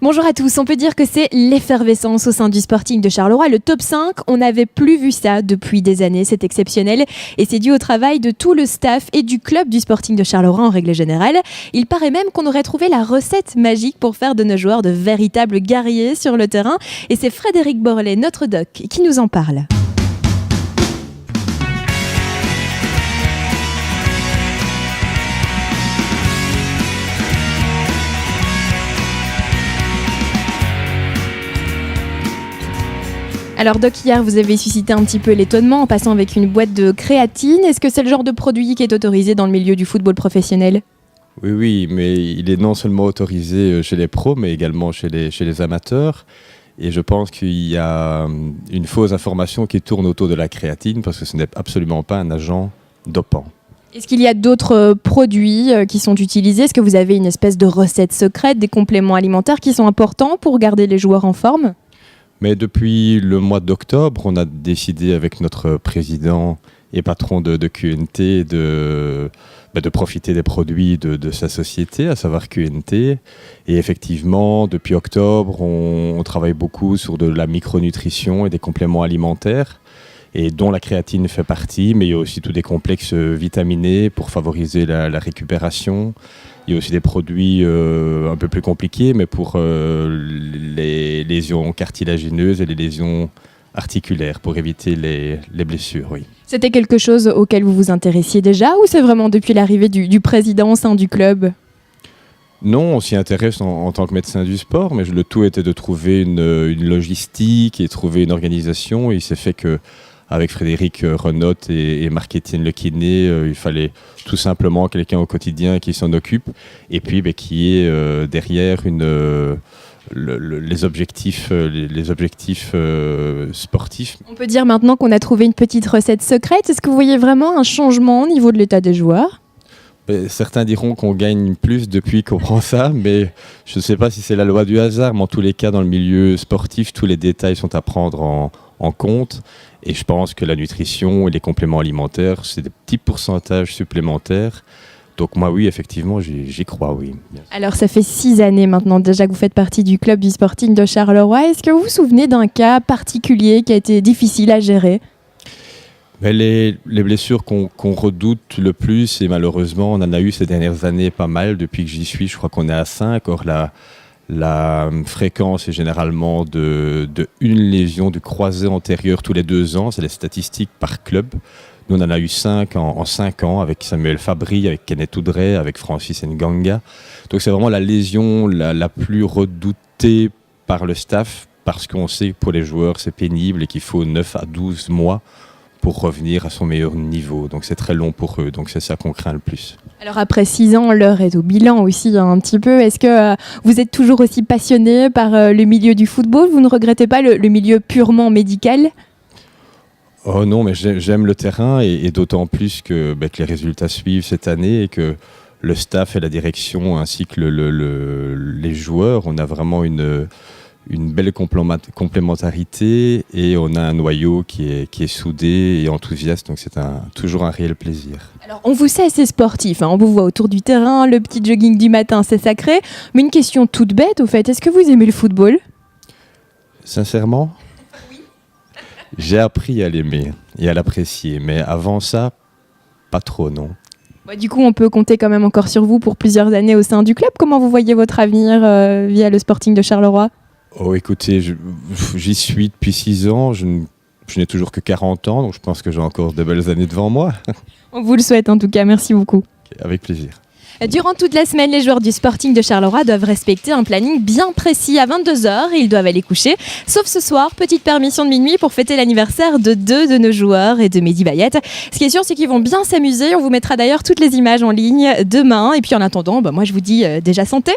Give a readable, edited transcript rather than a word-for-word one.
Bonjour à tous, on peut dire que c'est l'effervescence au sein du Sporting de Charleroi. Le top 5, on n'avait plus vu ça depuis des années, c'est exceptionnel et c'est dû au travail de tout le staff et du club du Sporting de Charleroi en règle générale. Il paraît même qu'on aurait trouvé la recette magique pour faire de nos joueurs de véritables guerriers sur le terrain et c'est Frédéric Borlet, notre doc, qui nous en parle. Alors Doc, hier vous avez suscité un petit peu l'étonnement en passant avec une boîte de créatine. Est-ce que c'est le genre de produit qui est autorisé dans le milieu du football professionnel ? Oui, mais il est non seulement autorisé chez les pros, mais également chez les amateurs. Et je pense qu'il y a une fausse information qui tourne autour de la créatine, parce que ce n'est absolument pas un agent dopant. Est-ce qu'il y a d'autres produits qui sont utilisés ? Est-ce que vous avez une espèce de recette secrète, des compléments alimentaires qui sont importants pour garder les joueurs en forme ? Mais depuis le mois d'octobre, on a décidé avec notre président et patron de QNT de profiter des produits de sa société, à savoir QNT. Et effectivement, depuis octobre, on travaille beaucoup sur de la micronutrition et des compléments alimentaires, et dont la créatine fait partie, mais il y a aussi tous des complexes vitaminés pour favoriser la récupération. Il y a aussi des produits un peu plus compliqués, mais pour les lésions cartilagineuses et les lésions articulaires, pour éviter les blessures, oui. C'était quelque chose auquel vous vous intéressiez déjà, ou c'est vraiment depuis l'arrivée du président au sein du club ? Non, on s'y intéresse en tant que médecin du sport, mais le tout était de trouver une logistique et trouver une organisation. Et il s'est fait que avec Frédéric Renot et Marc-Étienne Le Kiné, il fallait tout simplement quelqu'un au quotidien qui s'en occupe et puis qui est derrière les objectifs sportifs. On peut dire maintenant qu'on a trouvé une petite recette secrète. Est-ce que vous voyez vraiment un changement au niveau de l'état des joueurs ? Certains diront qu'on gagne plus depuis qu'on prend ça, mais je ne sais pas si c'est la loi du hasard, mais en tous les cas, dans le milieu sportif, tous les détails sont à prendre en compte. Et je pense que la nutrition et les compléments alimentaires, c'est des petits pourcentages supplémentaires. Donc moi, oui, effectivement, j'y crois, oui. Alors, ça fait 6 années maintenant déjà que vous faites partie du club du Sporting de Charleroi. Est-ce que vous vous souvenez d'un cas particulier qui a été difficile à gérer ? Mais les blessures qu'on redoute le plus, et malheureusement, on en a eu ces dernières années pas mal. Depuis que j'y suis, je crois qu'on est à 5. Or, la fréquence est généralement de une lésion du croisé antérieur tous les 2 ans. C'est les statistiques par club. Nous, on en a eu 5 en 5 ans avec Samuel Fabry, avec Kenneth Oudray, avec Francis Nganga. Donc, c'est vraiment la lésion la plus redoutée par le staff parce qu'on sait que pour les joueurs, c'est pénible et qu'il faut 9 à 12 mois pour revenir à son meilleur niveau. Donc c'est très long pour eux, donc c'est ça qu'on craint le plus. Alors après 6 ans, l'heure est au bilan aussi un petit peu. Est-ce que vous êtes toujours aussi passionné par le milieu du football ? Vous ne regrettez pas le milieu purement médical ? Oh non, mais j'aime le terrain et d'autant plus que les résultats suivent cette année et que le staff et la direction ainsi que les joueurs, on a vraiment une belle complémentarité et on a un noyau qui est soudé et enthousiaste, donc c'est toujours un réel plaisir. Alors on vous sait assez sportif, on vous voit autour du terrain, le petit jogging du matin c'est sacré, mais une question toute bête au fait, est-ce que vous aimez le football ? Sincèrement ? Oui. J'ai appris à l'aimer et à l'apprécier, mais avant ça, pas trop, non. Du coup on peut compter quand même encore sur vous pour plusieurs années au sein du club. Comment vous voyez votre avenir via le Sporting de Charleroi ? Oh, écoutez, j'y suis depuis 6 ans, je n'ai toujours que 40 ans, donc je pense que j'ai encore de belles années devant moi. On vous le souhaite en tout cas, merci beaucoup. Avec plaisir. Durant toute la semaine, les joueurs du Sporting de Charleroi doivent respecter un planning bien précis à 22h et ils doivent aller coucher. Sauf ce soir, petite permission de minuit pour fêter l'anniversaire de 2 de nos joueurs et de Mehdi Bayat. Ce qui est sûr, c'est qu'ils vont bien s'amuser. On vous mettra d'ailleurs toutes les images en ligne demain. Et puis en attendant, moi je vous dis déjà santé.